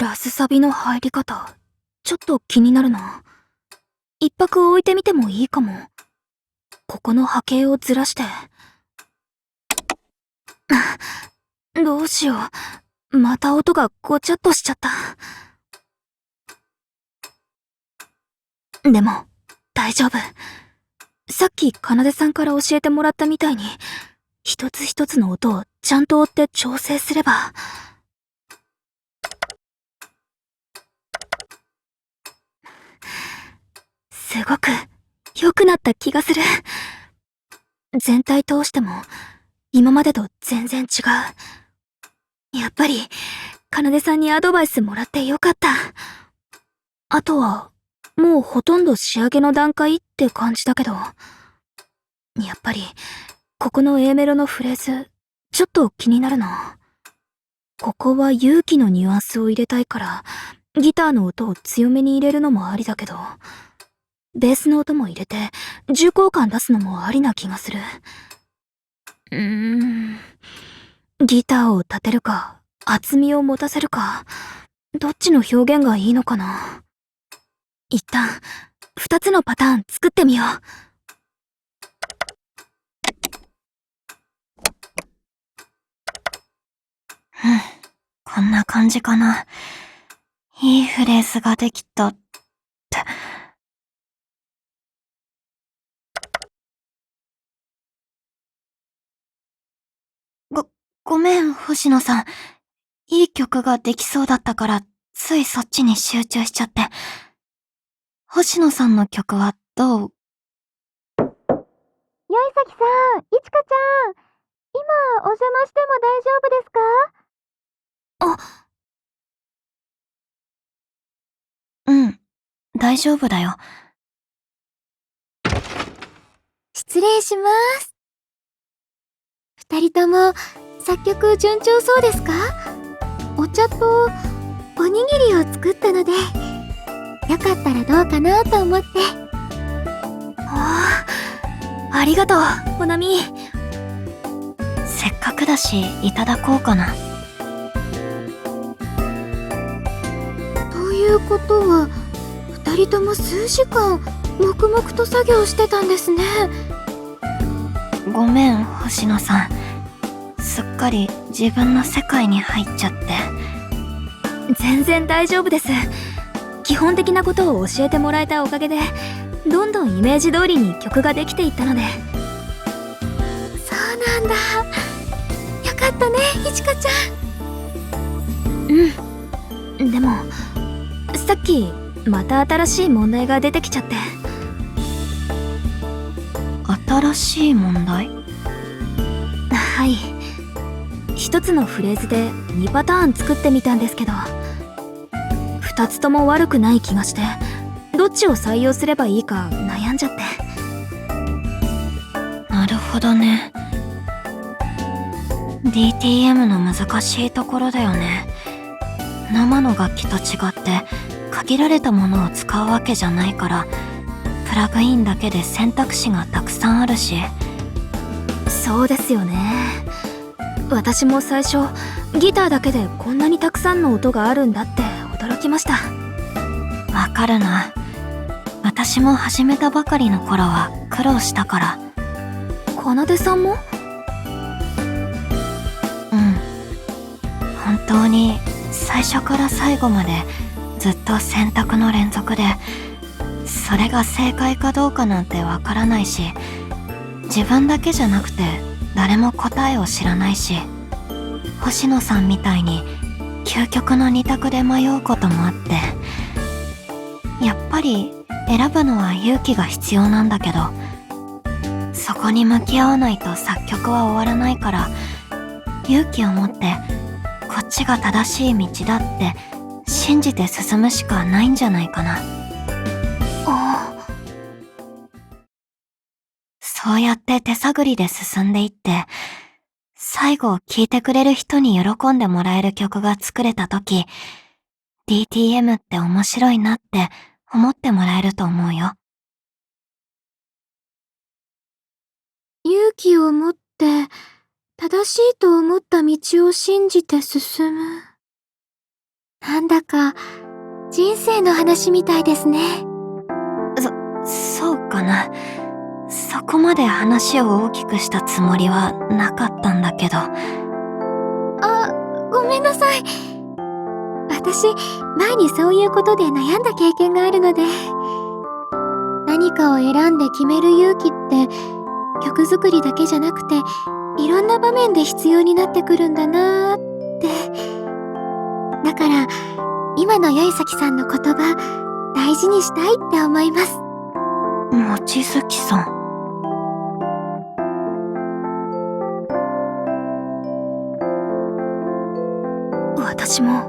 ラスサビの入り方、ちょっと気になるな。一泊置いてみてもいいかも。ここの波形をずらして。どうしよう。また音がごちゃっとしちゃった。でも、大丈夫。さっき奏さんから教えてもらったみたいに、一つ一つの音をちゃんと追って調整すれば。すごく良くなった気がする。全体通しても今までと全然違う。やっぱり奏さんにアドバイスもらってよかった。あとはもうほとんど仕上げの段階って感じだけど、やっぱりここの A メロのフレーズちょっと気になるな。ここは勇気のニュアンスを入れたいからギターの音を強めに入れるのもありだけど、ベースの音も入れて重厚感出すのもありな気がする。ギターを立てるか厚みを持たせるか、どっちの表現がいいのかな。一旦2つのパターン作ってみよう。こんな感じかな。いいフレーズができたって。ごめん、星野さん。いい曲ができそうだったから、ついそっちに集中しちゃって。星野さんの曲はどう？八重崎さん、いちかちゃん、今お邪魔しても大丈夫ですか？うん、大丈夫だよ。失礼します。二人とも作曲順調そうですか？お茶とおにぎりを作ったので、よかったらどうかなと思って。ありがとう、ほなみ。せっかくだし、いただこうかな。ということは、二人とも数時間黙々と作業してたんですね。ごめん、星野さん。すっかり自分の世界に入っちゃって。全然大丈夫です。基本的なことを教えてもらえたおかげで、どんどんイメージ通りに曲ができていったので。そうなんだ。よかったね、いちかちゃん。でも、さっきまた新しい問題が出てきちゃって。新しい問題？はい。一つのフレーズで2パターン作ってみたんですけど、2つとも悪くない気がして、どっちを採用すればいいか悩んじゃって。なるほどね。DTM の難しいところだよね。生の楽器と違って限られたものを使うわけじゃないから、プラグインだけで選択肢がたくさんあるし。そうですよね。私も最初ギターだけでこんなにたくさんの音があるんだって驚きました。わかるな。私も始めたばかりの頃は苦労したから。奏さんも？本当に最初から最後までずっと選択の連続で、それが正解かどうかなんてわからないし、自分だけじゃなくて誰も答えを知らないし、星野さんみたいに究極の二択で迷うこともあって、やっぱり選ぶのは勇気が必要なんだけど、そこに向き合わないと作曲は終わらないから、勇気を持ってこっちが正しい道だって信じて進むしかないんじゃないかな。そうやって手探りで進んでいって、最後聴いてくれる人に喜んでもらえる曲が作れた時、DTM って面白いなって思ってもらえると思うよ。勇気を持って正しいと思った道を信じて進む。なんだか、人生の話みたいですね。そうかな。そこまで話を大きくしたつもりはなかったんだけど。ごめんなさい。私、前にそういうことで悩んだ経験があるので、何かを選んで決める勇気って、曲作りだけじゃなくて、いろんな場面で必要になってくるんだなーって。だから、今のよいさきさんの言葉、大事にしたいって思います。望月さん。私も、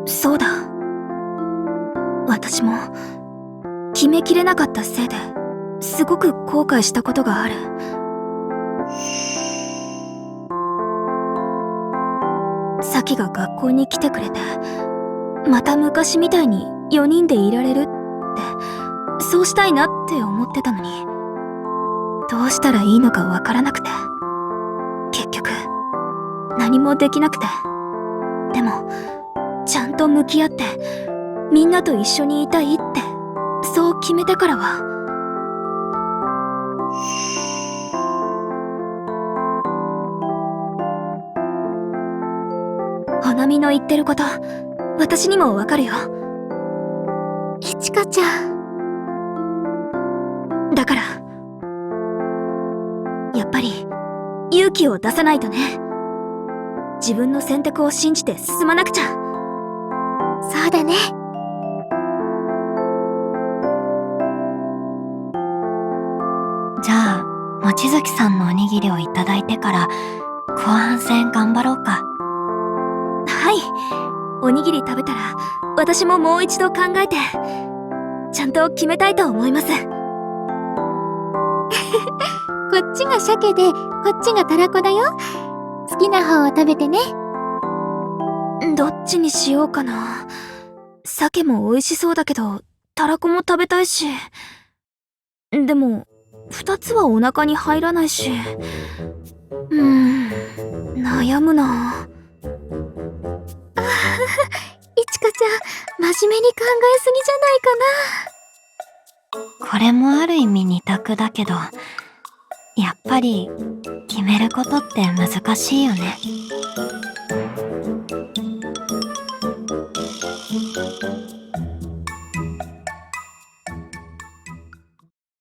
そうだ。私も、決めきれなかったせいで、すごく後悔したことがある。サキが学校に来てくれて、また昔みたいに4人でいられるって、そうしたいなって思ってたのに、どうしたらいいのかわからなくて、結局、何もできなくて。でも、ちゃんと向き合って、みんなと一緒にいたいって、そう決めてからは、花見の言ってること、私にもわかるよ。いちかちゃん。だから、やっぱり、勇気を出さないとね。自分の選択を信じて進まなくちゃ。そうだね。じゃあ、望月さんのおにぎりをいただいてから、後半戦頑張ろうか。はい。おにぎり食べたら、私ももう一度考えて、ちゃんと決めたいと思います。こっちが鮭で、こっちがたらこだよ。好きな方を食べてね。どっちにしようかな。鮭も美味しそうだけど、たらこも食べたいし。でも、2つはお腹に入らないし。悩むな。いちかちゃん、真面目に考えすぎじゃないかな。これもある意味二択だけど、やっぱり決めることって難しいよね。